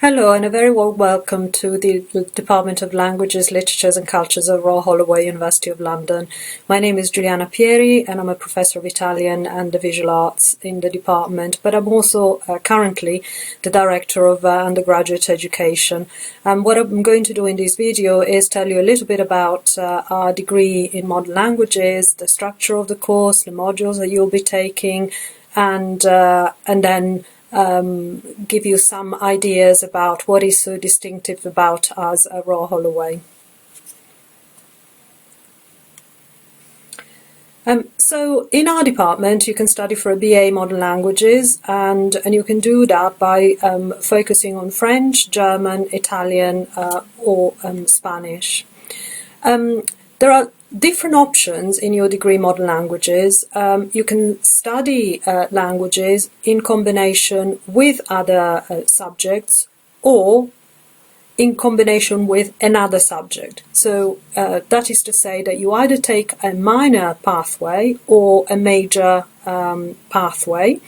Hello and a very warm welcome to the Department of Languages, Literatures and Cultures of Royal Holloway, University of London. My name is Giuliana Pieri and I'm a Professor of Italian and the Visual Arts in the department, but I'm also currently the Director of Undergraduate Education. What I'm going to do in this video is tell you a little bit about our degree in modern languages, the structure of the course, the modules that you'll be taking, and then give you some ideas about what is so distinctive about us at Royal Holloway. So in our department you can study for a BA Modern Languages and you can do that by focusing on French, German, Italian or Spanish. There are different options in your degree Modern Languages. You can study languages in combination with other subjects or in combination with another subject. So that is to say that you either take a minor pathway or a major pathway,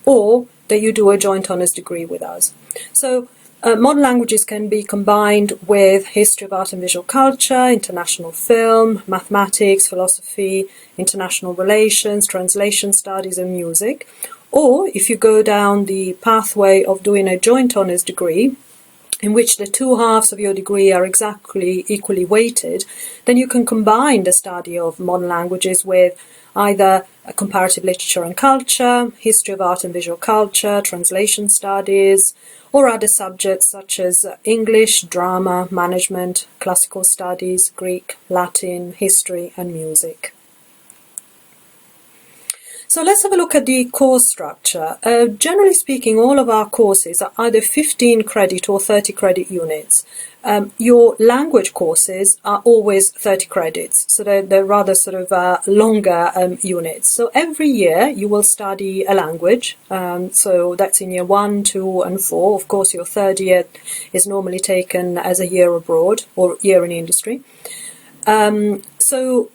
or that you do a joint honours degree with us. So modern languages can be combined with history of art and visual culture, international film, mathematics, philosophy, international relations, translation studies and music. Or if you go down the pathway of doing a joint honours degree, in which the two halves of your degree are exactly equally weighted, then you can combine the study of modern languages with either comparative literature and culture, history of art and visual culture, translation studies, or other subjects such as English, drama, management, classical studies, Greek, Latin, history and music. So let's have a look at the course structure. Generally speaking, all of our courses are either 15 credit or 30 credit units. Your language courses are always 30 credits, so they're rather sort of longer units. So every year you will study a language, so that's in year 1, 2 and 4. Of course your third year is normally taken as a year abroad or year in industry. So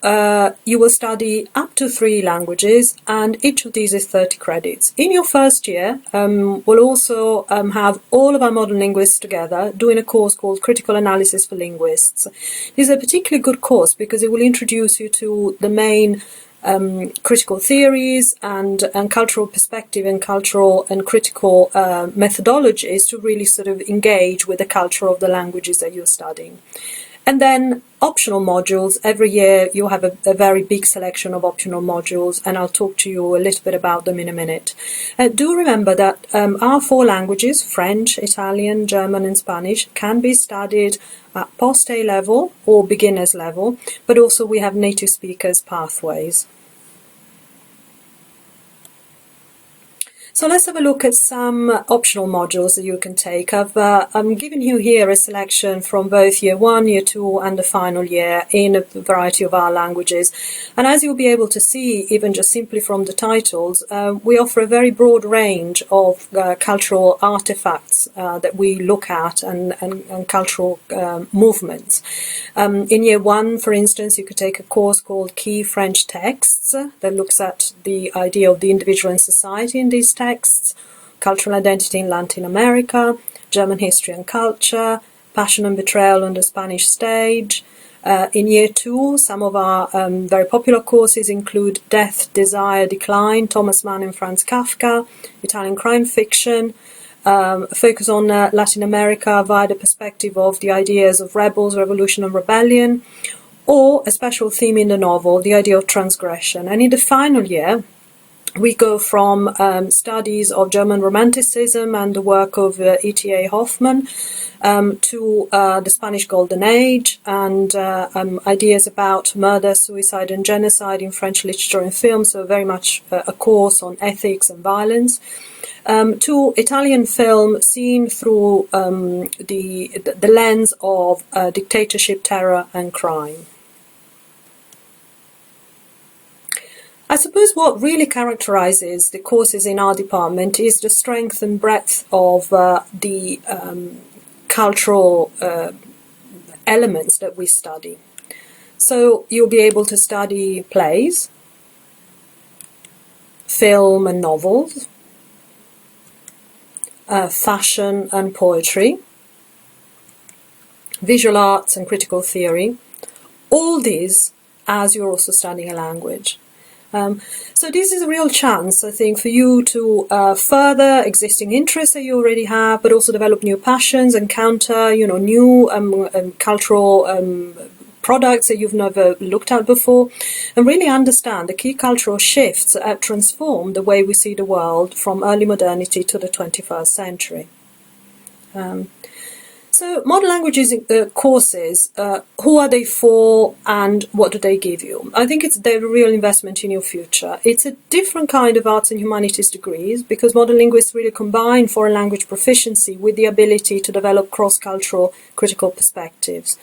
you will study up to 3 languages and each of these is 30 credits. In your first year we'll also have all of our modern linguists together doing a course called Critical Analysis for Linguists. This is a particularly good course because it will introduce you to the main critical theories and cultural perspective and cultural and critical methodologies to really sort of engage with the culture of the languages that you're studying. And then optional modules. Every year you have a very big selection of optional modules and I'll talk to you a little bit about them in a minute. Do remember that our 4 languages, French, Italian, German and Spanish, can be studied at post-A level or beginners level, but also we have native speakers pathways. So let's have a look at some optional modules that you can take. I'm giving you here a selection from both year 1, year 2 and the final year in a variety of our languages. And as you'll be able to see, even just simply from the titles, we offer a very broad range of cultural artifacts that we look at and cultural movements. In year 1, for instance, you could take a course called Key French Texts that looks at the idea of the individual and society in these texts, cultural identity in Latin America, German history and culture, passion and betrayal on the Spanish stage. In year 2, some of our very popular courses include Death, Desire, Decline, Thomas Mann and Franz Kafka, Italian crime fiction, focus on Latin America via the perspective of the ideas of rebels, revolution and rebellion, or a special theme in the novel, the idea of transgression. And in the final year, we go from studies of German Romanticism and the work of E.T.A. Hoffmann to the Spanish Golden Age and ideas about murder, suicide and genocide in French literature and film, so very much a course on ethics and violence, to Italian film seen through the lens of dictatorship, terror and crime. I suppose what really characterises the courses in our department is the strength and breadth of the cultural elements that we study. So you'll be able to study plays, film and novels, fashion and poetry, visual arts and critical theory, all these as you're also studying a language. So this is a real chance, I think, for you to further existing interests that you already have, but also develop new passions, encounter, new cultural products that you've never looked at before, and really understand the key cultural shifts that have transformed the way we see the world from early modernity to the 21st century. So modern languages courses, who are they for and what do they give you? I think they're a real investment in your future. It's a different kind of arts and humanities degrees because modern linguists really combine foreign language proficiency with the ability to develop cross-cultural critical perspectives.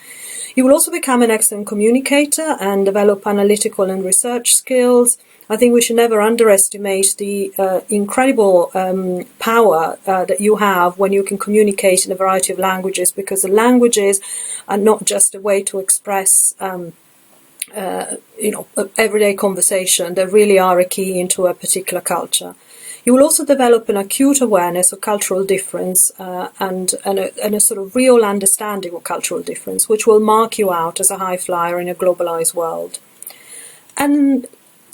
You will also become an excellent communicator and develop analytical and research skills. I think we should never underestimate the incredible power that you have when you can communicate in a variety of languages, because the languages are not just a way to express, everyday conversation. They really are a key into a particular culture. You will also develop an acute awareness of cultural difference and a sort of real understanding of cultural difference, which will mark you out as a high flyer in a globalized world. And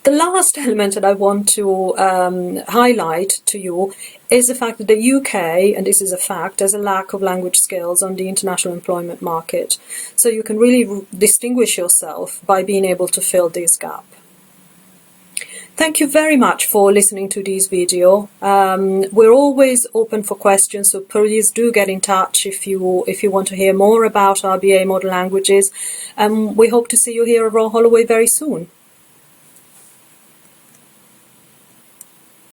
the last element that I want to highlight to you is the fact that the UK, and this is a fact, has a lack of language skills on the international employment market. So you can really distinguish yourself by being able to fill this gap. Thank you very much for listening to this video. We're always open for questions, so please do get in touch if you want to hear more about our BA Modern Languages. We hope to see you here at Royal Holloway very soon.